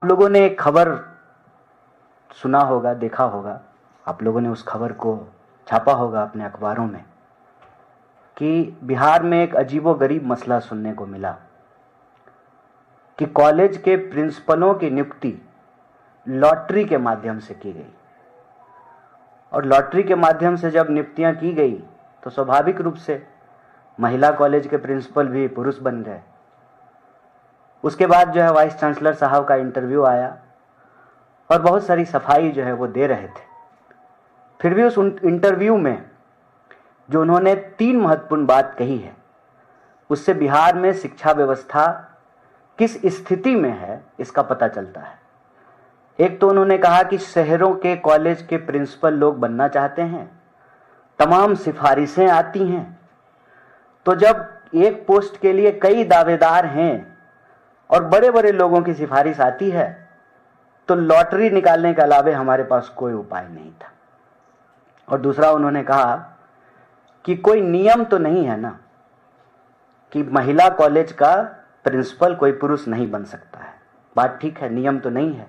आप लोगों ने एक खबर सुना होगा, देखा होगा, आप लोगों ने उस खबर को छापा होगा अपने अखबारों में कि बिहार में एक अजीबोगरीब मसला सुनने को मिला कि कॉलेज के प्रिंसिपलों की नियुक्ति लॉटरी के माध्यम से की गई। और लॉटरी के माध्यम से जब नियुक्तियां की गई तो स्वाभाविक रूप से महिला कॉलेज के प्रिंसिपल भी पुरुष बन गए। उसके बाद जो है वाइस चांसलर साहब का इंटरव्यू आया और बहुत सारी सफाई जो है वो दे रहे थे। फिर भी उस इंटरव्यू में जो उन्होंने 3 महत्वपूर्ण बात कही है, उससे बिहार में शिक्षा व्यवस्था किस स्थिति में है इसका पता चलता है। एक तो उन्होंने कहा कि शहरों के कॉलेज के प्रिंसिपल लोग बनना चाहते हैं, तमाम सिफारिशें आती हैं, तो जब एक पोस्ट के लिए कई दावेदार हैं और बड़े बड़े लोगों की सिफारिश आती है तो लॉटरी निकालने के अलावे हमारे पास कोई उपाय नहीं था। और दूसरा उन्होंने कहा कि कोई नियम तो नहीं है ना कि महिला कॉलेज का प्रिंसिपल कोई पुरुष नहीं बन सकता है। बात ठीक है, नियम तो नहीं है,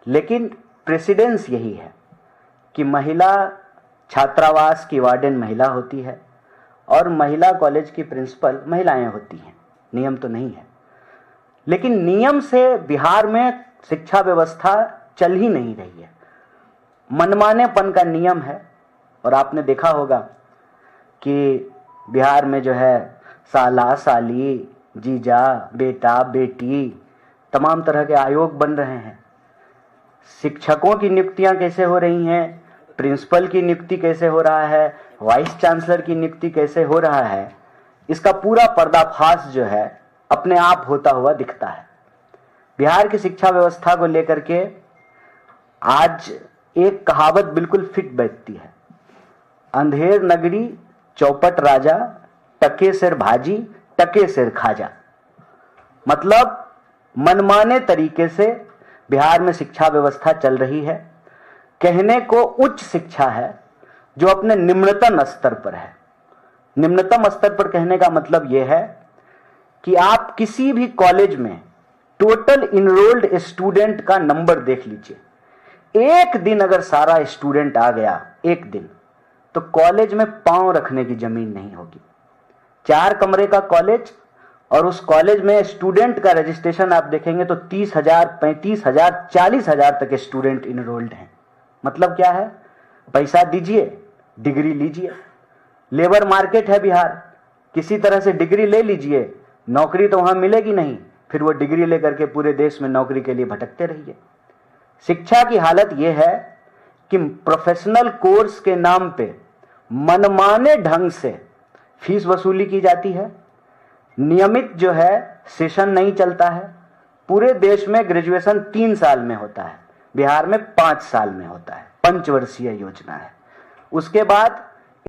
लेकिन प्रेसिडेंस यही है कि महिला छात्रावास की वार्डन महिला होती है और महिला कॉलेज की प्रिंसिपल महिलाएं होती हैं। नियम तो नहीं है, लेकिन नियम से बिहार में शिक्षा व्यवस्था चल ही नहीं रही है। मनमानेपन का नियम है। और आपने देखा होगा कि बिहार में जो है साला, साली, जीजा, बेटा, बेटी, तमाम तरह के आयोग बन रहे हैं। शिक्षकों की नियुक्तियां कैसे हो रही हैं, प्रिंसिपल की नियुक्ति कैसे हो रहा है, वाइस चांसलर की नियुक्ति कैसे हो रहा है, इसका पूरा पर्दाफाश जो है अपने आप होता हुआ दिखता है। बिहार की शिक्षा व्यवस्था को लेकर के आज एक कहावत बिल्कुल फिट बैठती है, अंधेर नगरी चौपट राजा, टके सिर भाजी टके सिर खाजा। मतलब मनमाने तरीके से बिहार में शिक्षा व्यवस्था चल रही है। कहने को उच्च शिक्षा है जो अपने निम्नतम स्तर पर है। निम्नतम स्तर पर कहने का मतलब यह है कि आप किसी भी कॉलेज में टोटल इनरोल्ड स्टूडेंट का नंबर देख लीजिए। एक दिन अगर सारा स्टूडेंट आ गया एक दिन, तो कॉलेज में पांव रखने की जमीन नहीं होगी। 4 कमरे का कॉलेज और उस कॉलेज में स्टूडेंट का रजिस्ट्रेशन आप देखेंगे तो 30,000, 35,000, 40,000 तक स्टूडेंट इनरोल्ड हैं। मतलब क्या है, पैसा दीजिए, डिग्री लीजिए। लेबर मार्केट है बिहार, किसी तरह से डिग्री ले लीजिए, नौकरी तो वहां मिलेगी नहीं, फिर वो डिग्री लेकर के पूरे देश में नौकरी के लिए भटकते रहिए। शिक्षा की हालत यह है कि प्रोफेशनल कोर्स के नाम पे मनमाने ढंग से फीस वसूली की जाती है। नियमित जो है सेशन नहीं चलता है। पूरे देश में ग्रेजुएशन 3 साल में होता है, बिहार में 5 साल में होता है। पंचवर्षीय योजना है। उसके बाद